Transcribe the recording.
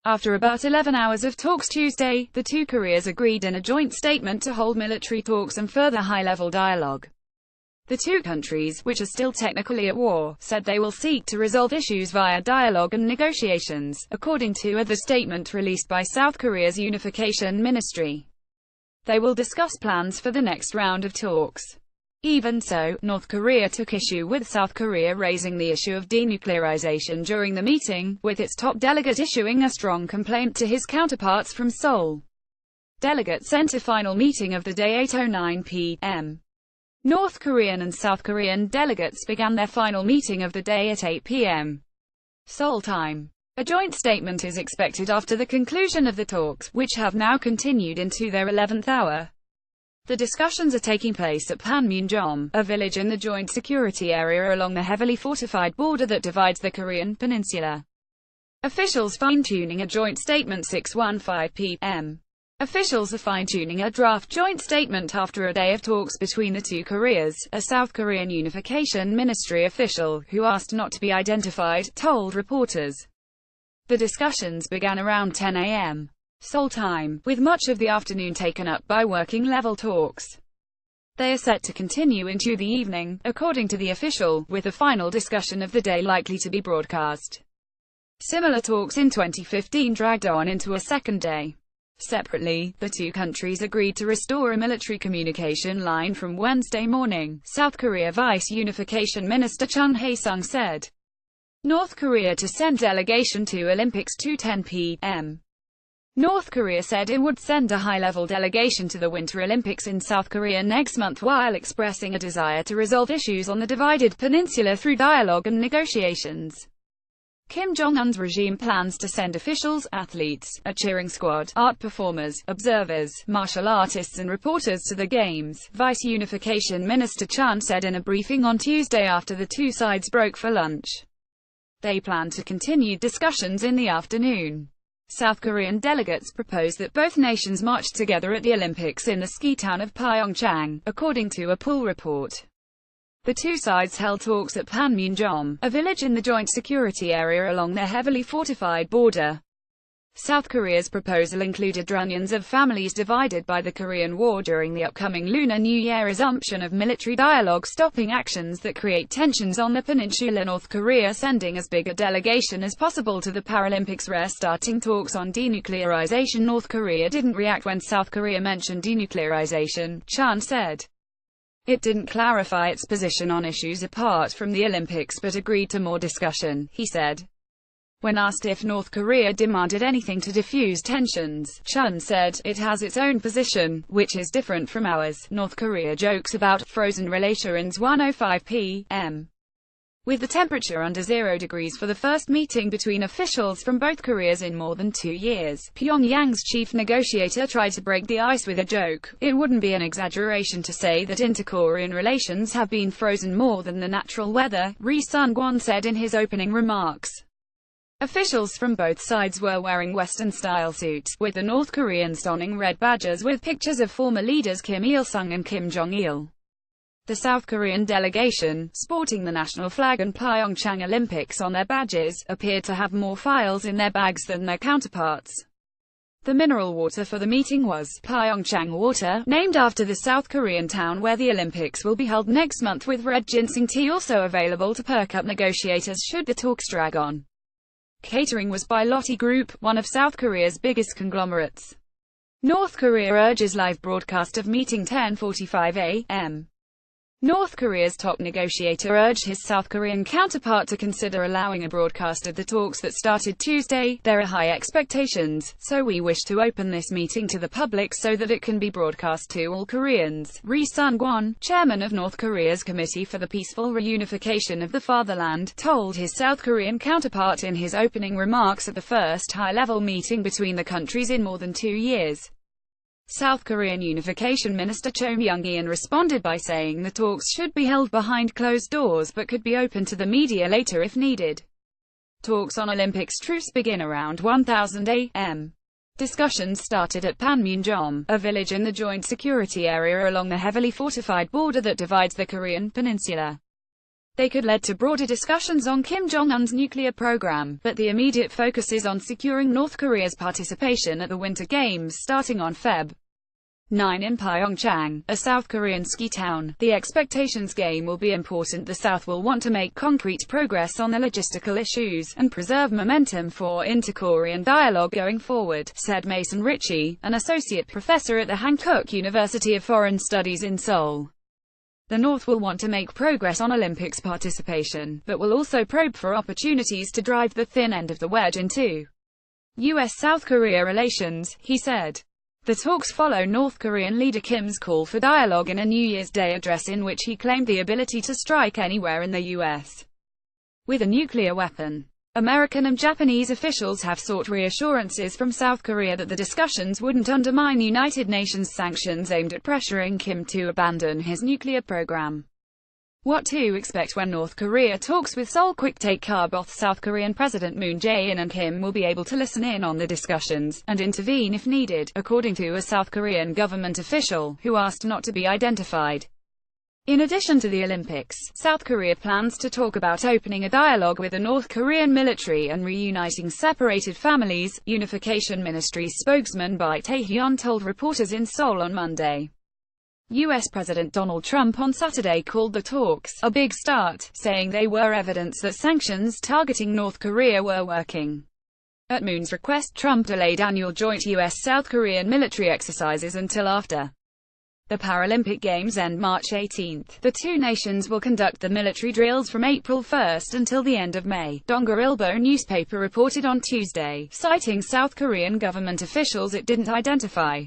After about 11 hours of talks Tuesday, the two Koreas agreed in a joint statement to hold military talks and further high-level dialogue. The two countries, which are still technically at war, said they will seek to resolve issues via dialogue and negotiations, according to the statement released by South Korea's Unification Ministry. They will discuss plans for the next round of talks. Even so, North Korea took issue with South Korea raising the issue of denuclearization during the meeting, with its top delegate issuing a strong complaint to his counterparts from Seoul. Delegates sent a final meeting of the day 8:09 p.m. North Korean and South Korean delegates began their final meeting of the day at 8 p.m. Seoul time. A joint statement is expected after the conclusion of the talks, which have now continued into their 11th hour. The discussions are taking place at Panmunjom, a village in the joint security area along the heavily fortified border that divides the Korean peninsula. Officials fine-tuning a joint statement 6:15 p.m. Officials are fine-tuning a draft joint statement after a day of talks between the two Koreas, a South Korean Unification Ministry official, who asked not to be identified, told reporters. The discussions began around 10 a.m. Seoul time, with much of the afternoon taken up by working-level talks. They are set to continue into the evening, according to the official, with the final discussion of the day likely to be broadcast. Similar talks in 2015 dragged on into a second day. Separately, the two countries agreed to restore a military communication line from Wednesday morning, South Korea Vice Unification Minister Chung Hae-sung said. North Korea to send delegation to Olympics 2:10 p.m. North Korea said it would send a high-level delegation to the Winter Olympics in South Korea next month while expressing a desire to resolve issues on the divided peninsula through dialogue and negotiations. Kim Jong-un's regime plans to send officials, athletes, a cheering squad, art performers, observers, martial artists and reporters to the Games, Vice Unification Minister Chun said in a briefing on Tuesday after the two sides broke for lunch. They plan to continue discussions in the afternoon. South Korean delegates proposed that both nations march together at the Olympics in the ski town of Pyeongchang, according to a pool report. The two sides held talks at Panmunjom, a village in the joint security area along their heavily fortified border. South Korea's proposal included reunions of families divided by the Korean War during the upcoming Lunar New Year, resumption of military dialogue, stopping actions that create tensions on the peninsula, North Korea sending as big a delegation as possible to the Paralympics, restarting talks on denuclearization. North Korea didn't react when South Korea mentioned denuclearization, Chun said. It didn't clarify its position on issues apart from the Olympics but agreed to more discussion, he said. When asked if North Korea demanded anything to diffuse tensions, Chun said, it has its own position, which is different from ours. North Korea jokes about frozen relations 1:05 p.m. With the temperature under 0 degrees for the first meeting between officials from both Koreas in more than 2 years, Pyongyang's chief negotiator tried to break the ice with a joke. It wouldn't be an exaggeration to say that inter-Korean relations have been frozen more than the natural weather, Ri Sun-kwon said in his opening remarks. Officials from both sides were wearing Western-style suits, with the North Koreans donning red badges with pictures of former leaders Kim Il-sung and Kim Jong-il. The South Korean delegation, sporting the national flag and Pyeongchang Olympics on their badges, appeared to have more files in their bags than their counterparts. The mineral water for the meeting was Pyeongchang water, named after the South Korean town where the Olympics will be held next month, with red ginseng tea also available to perk up negotiators should the talks drag on. Catering was by Lotte Group, one of South Korea's biggest conglomerates. North Korea urges live broadcast of meeting 10:45 a.m. North Korea's top negotiator urged his South Korean counterpart to consider allowing a broadcast of the talks that started Tuesday. There are high expectations, so we wish to open this meeting to the public so that it can be broadcast to all Koreans, Ri Sun-kwon, chairman of North Korea's Committee for the Peaceful Reunification of the Fatherland, told his South Korean counterpart in his opening remarks at the first high-level meeting between the countries in more than 2 years. South Korean Unification Minister Cho Myung-in responded by saying the talks should be held behind closed doors but could be open to the media later if needed. Talks on Olympics truce begin around 1000 a.m. Discussions started at Panmunjom, a village in the joint security area along the heavily fortified border that divides the Korean peninsula. They could lead to broader discussions on Kim Jong-un's nuclear program, but the immediate focus is on securing North Korea's participation at the Winter Games starting on Feb. 9 in Pyeongchang, a South Korean ski town. The expectations game will be important. The South will want to make concrete progress on the logistical issues, and preserve momentum for inter-Korean dialogue going forward, said Mason Ritchie, an associate professor at the Hankook University of Foreign Studies in Seoul. The North will want to make progress on Olympics participation, but will also probe for opportunities to drive the thin end of the wedge into U.S.-South Korea relations, he said. The talks follow North Korean leader Kim's call for dialogue in a New Year's Day address in which he claimed the ability to strike anywhere in the U.S. with a nuclear weapon. American and Japanese officials have sought reassurances from South Korea that the discussions wouldn't undermine United Nations sanctions aimed at pressuring Kim to abandon his nuclear program. What to expect when North Korea talks with Seoul? Quick take: both South Korean President Moon Jae-in and Kim will be able to listen in on the discussions, and intervene if needed, according to a South Korean government official, who asked not to be identified. In addition to the Olympics, South Korea plans to talk about opening a dialogue with the North Korean military and reuniting separated families, Unification Ministry spokesman Bae Tae-hyun told reporters in Seoul on Monday. U.S. President Donald Trump on Saturday called the talks a big start, saying they were evidence that sanctions targeting North Korea were working. At Moon's request, Trump delayed annual joint U.S.-South Korean military exercises until after the Paralympic Games end March 18. The two nations will conduct the military drills from April 1 until the end of May, Dongerilbo newspaper reported on Tuesday, citing South Korean government officials it didn't identify.